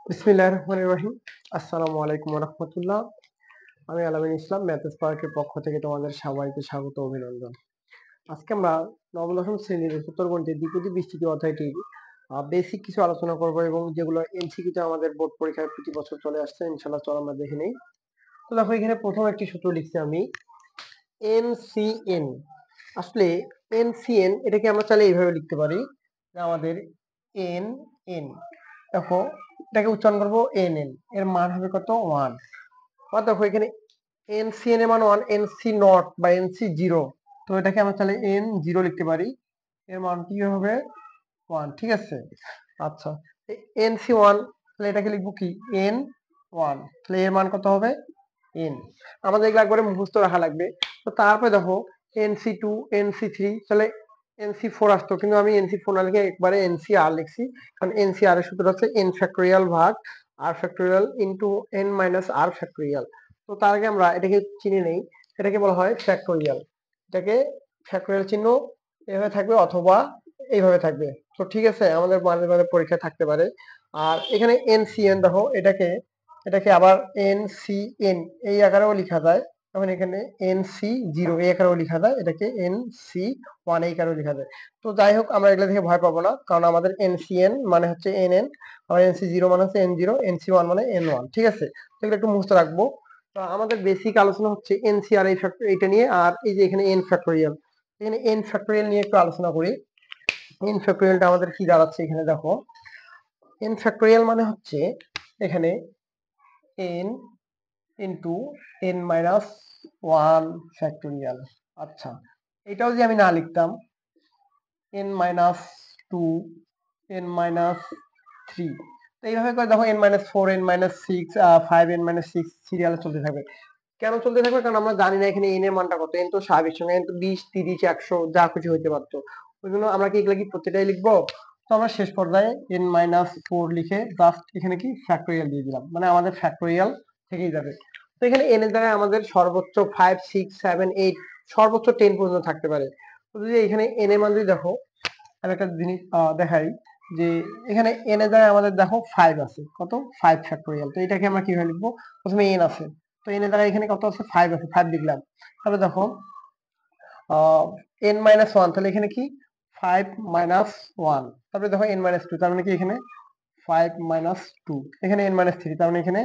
বিসমিল্লাহির রহমানির রহিম। আসসালামু আলাইকুম ওয়া রাহমাতুল্লাহ। আমি আলামিন ইসলাম ম্যাথ স্পার্কের পক্ষ থেকে তোমাদের সবাইকে স্বাগত ও অভিনন্দন। আজকে আমরা নবম দশম শ্রেণীর উত্তরগণিতের দ্বিপদী বিস্তৃতি অধ্যায়টির বেসিক কিছু আলোচনা করব এবং যেগুলো এমসিকিউতে আমাদের বোর্ড পরীক্ষায় প্রতি বছর চলে আসছে। ইনশাআল্লাহ চলো আমরা দেখে নেই। তো দেখো এখানে প্রথম একটি সূত্র লিখছি আমি NCN। আসলে NCN এটাকে আমরা চাইলে এইভাবে লিখতে পারি যে আমাদের NN, দেখো এটাকে উচ্চারণ করবো NN, এর মান হবে কত 1। আর দেখো এখানে NCN এর মান 1, NC নট বা NC 0, তো এটাকে আমরা চাইলে N0 লিখতে পারি, এর মান কি হবে 1। ঠিক আছে, আচ্ছা NC1, তাহলে এটাকে লিখবো কি N1, তাহলে এর মান কত হবে n। আমাদের এগুলো একবারে মুখস্থ রাখা লাগবে। তো তারপরে দেখো NC2, NC3, তাহলে NC4 আসতো, কিন্তু আমি NC4 না লিখে একবারে NCR লিখছি, কারণ NCR এর সূত্র হচ্ছে n ফ্যাক্টোরিয়াল ভাগ r factorial into n minus r factorial. তো তার আগে আমরা এটাকে চিনে নেই, এটাকে বলা হয় ফ্যাক্টোরিয়াল। এটাকে ফ্যাক্টোরিয়াল চিহ্ন এভাবে থাকবে অথবা এইভাবে থাকবে। তো ঠিক আছে, আমাদের মাঝে মাঝে পরীক্ষা থাকতে পারে। আর এখানে NCN দেখো, এটাকে এটাকে আবার NCN এই আকারেও লেখা যায়, যেমন এখানে NC0 এই আকারেও লেখা যায়, এটাকে NC1 এই আকারেও লেখা যায়। তো যাই হোক, আমরা এগুলো থেকে ভয় পাবো না, কারণ আমাদের NCN মানে হচ্ছে NN, আর NC0 মানে হচ্ছে N0, NC1 মানে N1। ঠিক আছে, তো এগুলো একটু মুখস্থ রাখবো। তো আমাদের বেসিক আলোচনা হচ্ছে NCR এই এইটা নিয়ে, আর এই যে এখানে n ফ্যাক্টোরিয়াল, এখানে n ফ্যাক্টোরিয়াল নিয়ে একটু আলোচনা করি। n ফ্যাক্টোরিয়ালটা আমাদের কি দাঁড়াচ্ছে, এখানে দেখো n ফ্যাক্টোরিয়াল মানে হচ্ছে এখানে n into n minus 1 factorial. আচ্ছা, এটাও যে আমি না লিখতাম n মাইনাস 2, n মাইনাস 3, তো এইভাবে করে দেখো n minus 4, n minus 6, 5, n minus 6 সিরিয়ালে চলতে থাকবে। কেন চলতে থাকবে? কারণ আমরা জানি না এখানে n এর মানটা কত। n তো স্বাভাবিক সংখ্যা, n তো 20, 30, 100 যা কিছু হইতে পারতো। ওই জন্য আমরা কি এগুলো কি প্রত্যেকটাই লিখবো? তো আমরা শেষ পর্যায়ে n মাইনাস 4 লিখে জাস্ট এখানে কি ফ্যাক্টোরিয়াল দিয়ে দিলাম, মানে আমাদের ফ্যাক্টোরিয়াল থেকেই যাবে। তো এখানে n এর জায়গায় আমাদের সর্বোচ্চ 5, 6, 7, 8, সর্বোচ্চ 10 পর্যন্ত থাকতে পারে। তো যদি এখানে n এর মান যদি দেখো, আমি একটা জিনিস দেখাই যে এখানে n এর জায়গায় আমাদের দেখো 5 আছে, কত 5 ফ্যাক্টোরিয়াল। তো এটাকে আমরা কিভাবে লিখবো? প্রথমে n আছে, তো n এর জায়গায় এখানে কত আছে 5 আছে, 5 লিখলাম। তাহলে দেখো n মাইনাস 1, তাহলে এখানে কি 5 মাইনাস 1, তারপরে দেখো n মাইনাস 2, তার মানে কি এখানে 5 মাইনাস 2, এখানে n মাইনাস 3, তার মানে এখানে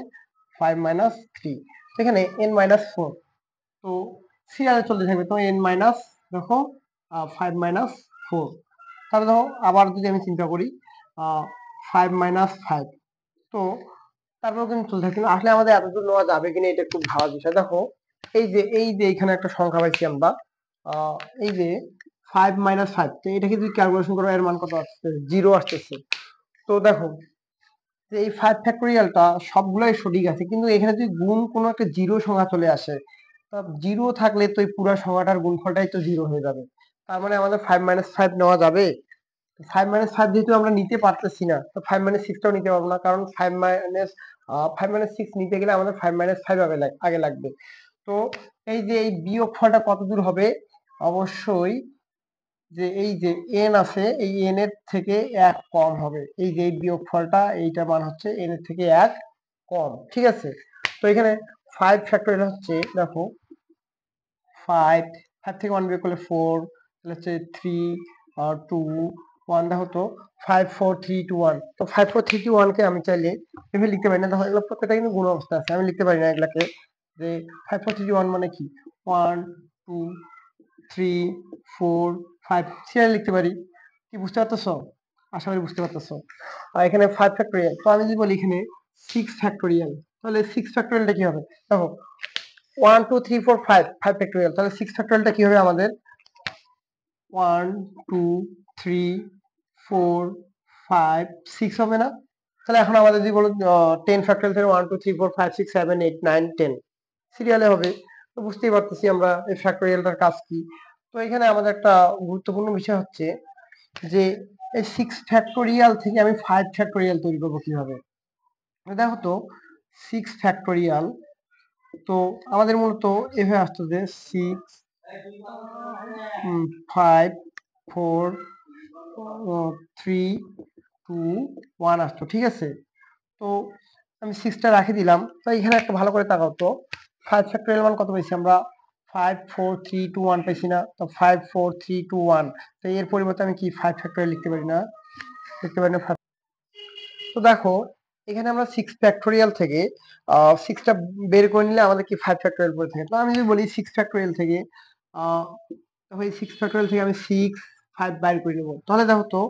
5 মাইনাস 3, এখানে n মাইনাস 4। তো সিরিয়ালে চলতে থাকবে। তো n মাইনাস দেখো 5 মাইনাস 4, তাহলে দেখো আবার যদি আমি চিন্তা করি 5 মাইনাস 5, তো তারপর কিন্তু চলতে থাকে। কিন্তু আসলে আমাদের এতদূর নেওয়া যাবে কিনা এটা খুব ভাবার বিষয়। দেখো এই যে এখানে একটা সংখ্যা পাইছি আমরা, আহ, এই যে 5 মাইনাস 5, তো এটাকে যদি ক্যালকুলেশন করো এর মান কত আসছে, 0 আসতেছে। তো দেখো যে এই 5 ফ্যাক্টোরিয়ালটা সবগুলাই সঠিক আছে, কিন্তু এখানে যদি গুণ কোনো একটা জিরো সংখ্যা চলে আসে, তা জিরো থাকলে তো এই পুরো সংখ্যাটার গুণফলটাই তো জিরো হয়ে যাবে। তার মানে আমাদের 5 মাইনাস 5 নেওয়া যাবে। 5 মাইনাস 5 যেহেতু আমরা নিতে পারতেছি না, তো 5 মাইনাস 6টাও নিতে পারবো না, কারণ 5 মাইনাস 6 নিতে গেলে আমাদের 5 মাইনাস 5 আগে লাগবে। তো এই যে এই বিয়োগফলটা কত দূর হবে, অবশ্যই যে এই যে n আছে এই n এর থেকে 1 কম হবে। এই যে এই বিয়োগফলটা, এইটা মান হচ্ছে n এর থেকে 1 কম। ঠিক আছে, তো এখানে 5 ফ্যাক্টরিয়াল হচ্ছে, দেখো 5, 5 থেকে 1 বিয়োগ করলে 4, তাহলে হচ্ছে 3 আর 2 1, দেখো তো 5 4 3 2 1, তো 5 4 3 2 1 কে আমি চাইলে এভাবে লিখতে পারি না। দেখো এগুলো প্রত্যেকটা কিন্তু গুণ অবস্থা আছে, আমি লিখতে পারি না এগুলাকে যে 5 4 3 2 1 মানে কি 1 2 3 4 5 সিরিয়াল লিখতে পারি। কি বুঝতে পারতেছো? আশা করি বুঝতে পারতেছো। আর এখানে 5 ফ্যাক্টরিয়াল, তো আমি যদি বলি এখানে 6 ফ্যাক্টরিয়াল, তাহলে 6 ফ্যাক্টরিয়ালটা কি হবে? দেখো 1 2 3 4 5, 5 ফ্যাক্টরিয়াল, তাহলে 6 ফ্যাক্টরিয়ালটা কি হবে আমাদের 1 2 3 4 5 6 হবে না? তাহলে এখন আমাদের যদি বলো 10 ফ্যাক্টরিয়াল, থেকে 1 2 3 4 5 6 7 8 9 10 সিরিয়ালে হবে। তো বুঝতেই পারতেছি আমরা এই ফ্যাক্টরিয়ালটার কাজ কি। তো এখানে আমাদের একটা গুরুত্বপূর্ণ বিষয় হচ্ছে যে এই 6 ফ্যাক্টোরিয়াল থেকে আমি 5 ফ্যাক্টোরিয়াল তৈরি করবো কিভাবে। দেখো তো 6 ফ্যাক্টোরিয়াল, তো আমাদের মূলত এভাবে আসতো যে 6 5 4 3 2 1 আসতো। ঠিক আছে, তো আমি 6টা রাখে দিলাম। তো এখানে একটা ভালো করে তাকাও তো 5 ফ্যাক্টরিয়াল মান কত পেয়েছি আমরা? 5 4 3 2 1 পেয়েছি না? তো 5 4 3 2 1। তো এর পরিবর্তে আমি কি 5 ফ্যাক্টরিয়াল লিখতে পারি না? লিখতে পারি না। তো দেখো এখানে আমরা 6 ফ্যাক্টোরিয়াল থেকে 6টা বের করে নিলে আমাদের কি 5 ফ্যাক্টোরিয়াল পড়ে থাকে। তো আমি যদি বলি 6 ফ্যাক্টোরিয়াল থেকে তাহলে 6 ফ্যাক্টোরিয়াল থেকে আমি 6 5 বাইর করে নেব। তাহলে দেখো তো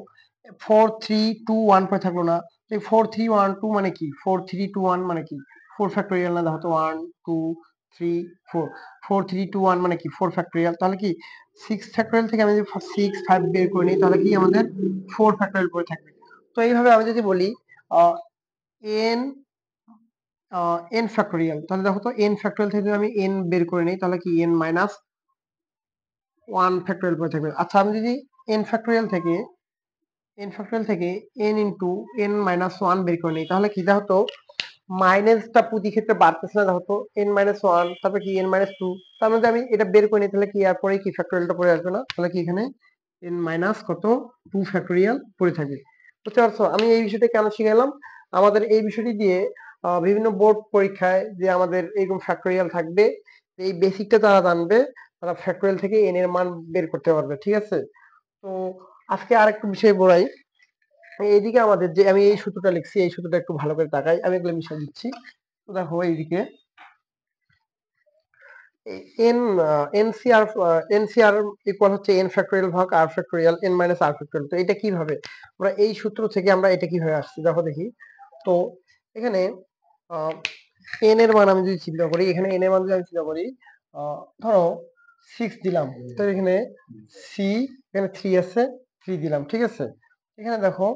4 3 2 1 পড়ে থাকলো না? এই 4 3 1 2 মানে কি? 4 3 2 1 মানে কি? 4 ফ্যাক্টোরিয়াল না? দেখো তো 1 2 3 4 4 3 2 1 মানে কি? 4 ফ্যাক্টোরিয়াল। তাহলে কি 6 ফ্যাক্টোরিয়াল থেকে আমি যদি 6 5 বের করে নিই তাহলে কি আমাদের 4 ফ্যাক্টোরিয়াল পড়ে থাকবে। তো এইভাবে আমি যদি বলি আহ n n ফ্যাক্টোরিয়াল, তাহলে দেখো তো n ফ্যাক্টোরিয়াল থেকে যদি আমি n বের করে নিই তাহলে কি n মাইনাস 1 ফ্যাক্টোরিয়াল পড়ে থাকবে। আচ্ছা আমি যদি n ফ্যাক্টোরিয়াল থেকে n ইনটু n মাইনাস 1 বের করে নিই তাহলে কি দেখো তো মাইনাসটা প্রতি ক্ষেত্রে বাড়তেছে না? দেখো তো n মাইনাস 1 তারপর কি n মাইনাস 2, তার মধ্যে আমি এটা বের করে নিই তাহলে কি এর পরে কি ফ্যাক্টোরিয়ালটা পড়ে আসবে না? তাহলে কি এখানে n মাইনাস কত 2 ফ্যাক্টোরিয়াল পড়ে থাকবে। বুঝতে পারছো আমি এই বিষয়টা কেন শিখালাম? আমাদের এই বিষয়টি দিয়ে বিভিন্ন বোর্ড পরীক্ষায় যে আমাদের এরকম ফ্যাক্টোরিয়াল থাকবে, এই বেসিকটা তারা জানবে, তারা ফ্যাক্টোরিয়াল থেকে n এর মান বের করতে পারবে। ঠিক আছে? তো আজকে আরেকটু বিষয় বলাই। এইদিকে আমাদের যে আমি এই সূত্রটা লিখছি এই সূত্রটা একটু ভালো করে তাকাই, আমি এগুলো মিশিয়ে দিচ্ছি। তো দেখো এইদিকে এন এনসিআর এনসিআর ইকুয়াল হচ্ছে এন ফ্যাক্টোরিয়াল ভাগ r factorial N minus r factorial. তো এটা কিভাবে আমরা এই সূত্র থেকে আমরা এটা কিভাবে আসছি দেখো দেখি। তো এখানে এন এর মান আমি যদি চিন্তা করি, এখানে এন এর মান যদি আমি চিন্তা করি ধরো 6 দিলাম, তো এখানে সি এখানে 3 আছে 3 দিলাম। ঠিক আছে? এখানে দেখো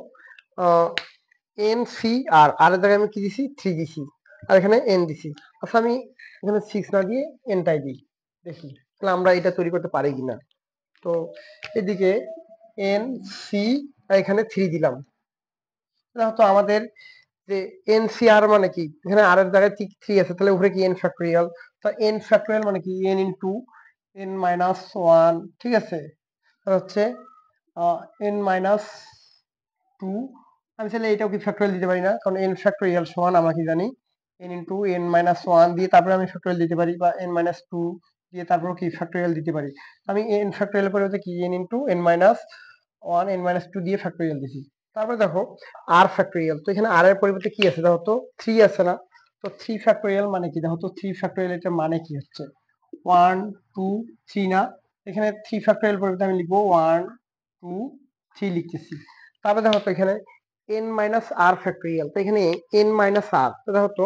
এন সি আর আর এর জায়গায় আমি কি দিছি 3 দিছি আর এখানে এন দিছি। আচ্ছা আমি এখানে 6 না দিয়ে এনটাই দিই, দেখি তাহলে আমরা এটা তৈরি করতে পারি কিনা। তো এদিকে এন সি আর এখানে 3 দিলাম। তো আমাদের যে এন সি আর মানে কি, এখানে আর এর জায়গায় 3 আছে তাহলে উপরে কি এন ফ্যাক্টোরিয়াল। তো এন ফ্যাক্টোরিয়াল মানে কি এন ইনটু এন মাইনাস 1। ঠিক আছে? তাহলে হচ্ছে এন মাইনাস 2। আমি চাইলে এটাও কি ফ্যাক্টোরিয়াল দিতে পারি না? কারণ n ফ্যাক্টোরিয়াল সমান আমরা কি জানি n ইনটু n মাইনাস 1 দিয়ে তারপরে আমি ফ্যাক্টোরিয়াল দিতে পারি, বা n মাইনাস 2 দিয়ে তারপরে কি ফ্যাক্টোরিয়াল দিতে পারি। আমি n ফ্যাক্টোরিয়াল পরিবর্তে কি n into n minus 1 n minus 2 দিয়ে ফ্যাক্টোরিয়াল দিছি। তারপরে দেখো r ফ্যাক্টোরিয়াল, তো এখানে r এর পরিবর্তে কি আছে দেখো তো 3 আছে না? তো 3 ফ্যাক্টোরিয়াল মানে কি দেখো তো 3 ফ্যাক্টোরিয়াল এর মানে কি হচ্ছে 1 2 3 না? এখানে 3 ফ্যাক্টোরিয়াল পরিবর্তে আমি লিখবো 1 2 3 লিখতেছি। তারপরে দেখো তো এখানে n মাইনাস আর ফ্যাক্টোরিয়াল, তো এখানে n মাইনাস আর, তো দেখো তো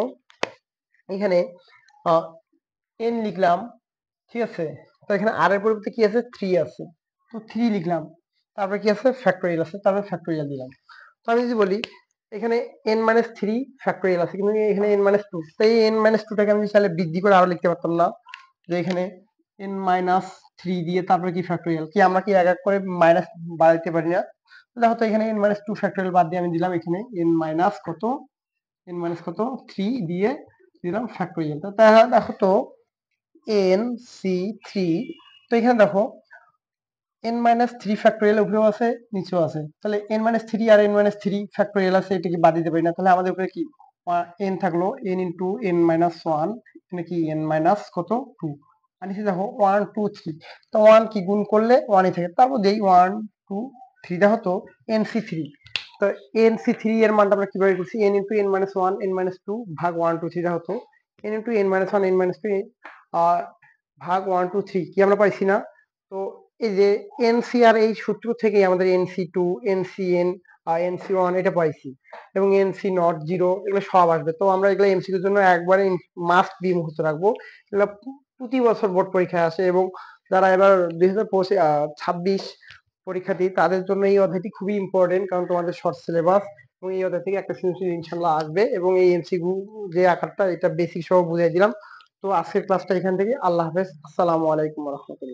এখানে n লিখলাম। ঠিক আছে? তো এখানে আর এর পরিবর্তে কি আছে 3 আছে, তো 3 লিখলাম। তারপরে কি আছে ফ্যাক্টোরিয়াল আছে, তারপরে ফ্যাক্টোরিয়াল দিলাম। তো আমি যদি বলি এখানে n মাইনাস 3 ফ্যাক্টোরিয়াল আছে কিন্তু এখানে n মাইনাস 2, তো এই n মাইনাস 2টাকে আমি চাইলে বৃদ্ধি করে আরো লিখতে পারতাম না? যে এখানে n মাইনাস 3 দিয়ে তারপরে কি ফ্যাক্টোরিয়াল, কি আমরা কি এক এক করে মাইনাস বাড়াইতে পারি না? দেখো তো এখানে n মাইনাস 2 ফ্যাক্টোরিয়াল বাদ দিয়ে আমি দিলাম এখানে n মাইনাস কত n মাইনাস কত 3 দিয়ে দিলাম ফ্যাক্টোরিয়াল। তো তাহলে দেখো তো n c3, তো এখানে দেখো n মাইনাস 3 ফ্যাক্টোরিয়াল উপরেও আছে নিচেও আছে, তাহলে n মাইনাস 3 আর n মাইনাস 3 ফ্যাক্টোরিয়াল আছে, এটা কি বাদ দিতে পারি না? তাহলে আমাদের উপরে কি n থাকলো n ইনটু n মাইনাস 1, এখানে কি n মাইনাস কত 2 আর নিচে দেখো 1 2 3, তো 1 কি গুণ করলে 1 ই থাকে, তারপর দেই 1 2 3। দেখো তো nc3, তো nc3 এর মানটা আমরা কিভাবে করছি n into n minus 1 n minus 2 ভাগ 1 2 3। দেখো তো n into n minus 1 n minus 2 ভাগ 1 2 3 কি আমরা পাইছি না? তো এই যে এনসিআর এই সূত্র থেকেই আমাদের NC2 NCN NC1 এটা পাইছি, এবং NC নট 0 এগুলো সব আসবে। তো আমরা এগুলো এমসিকিউর জন্য একবারে মাস্ট বি মুখস্থ রাখবো। এগুলো প্রতি বছর বোর্ড পরীক্ষায় আসে, এবং যারা এবার 2026 পরীক্ষার্থী তাদের জন্য এই অধ্যায়টি খুবই ইম্পর্টেন্ট, কারণ তোমাদের শর্ট সিলেবাস এবং এই অধ্যায় থেকে একটা সৃজনশীল ইনশাল্লাহ আসবে, এবং এই এমসিকিউ যে আকারটা এটা বেসিক সহ বুঝিয়ে দিলাম। তো আজকের ক্লাসটা এখান থেকে, আল্লাহ হাফেজ, আসসালামু আলাইকুম রহমতুল্লাহ।